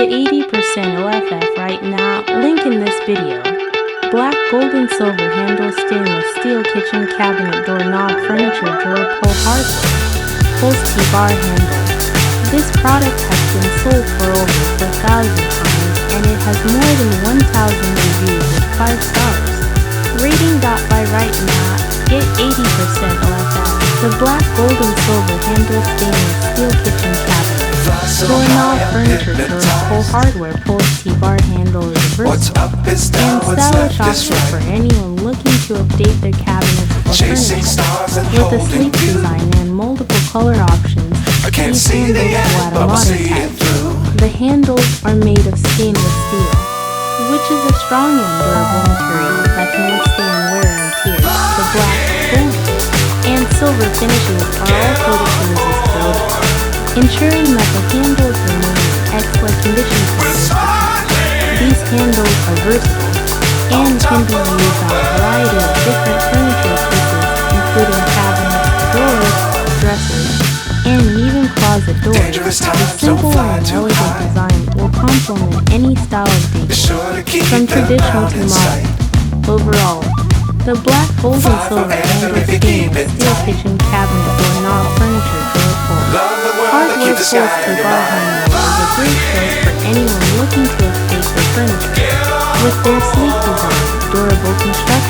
Get 80% OFF right now, link in this video. Black, gold, and silver handle stainless steel kitchen cabinet doorknob furniture drawer pull hardware. Pulse T-bar handle. This product has been sold for over 4,000 times and it has more than 1,000 reviews with 5 stars. Rating. By right now, get 80% OFF. The black, gold, and silver handle stainless steel kitchen cabinet doorknob furniture drawer pull hardware pulse T-bar handle reversible and stylish option for anyone looking to update their cabinets or furniture. With a sleek design and multiple color options, these handles will add a lot of touch. The handles are made of stainless steel, which is a strong and durable material that can withstand wear and tear. The black, gold, and silver finishes are all coated to resist corrosion, ensuring that the handles remain in excellent condition for years. These handles are versatile and can be used on a variety of different furniture pieces, including cabinets, drawers, dressers, and even closet doors. The simple and elegant design will complement any style of decor, from traditional to modern. Overall, the black, gold, and silver handle stainless steel kitchen cabinet doorknob furniture drawer pull hardware pulse T-bar handle is a great choice for anyone looking to update their furniture. With their sleek design, durable construction,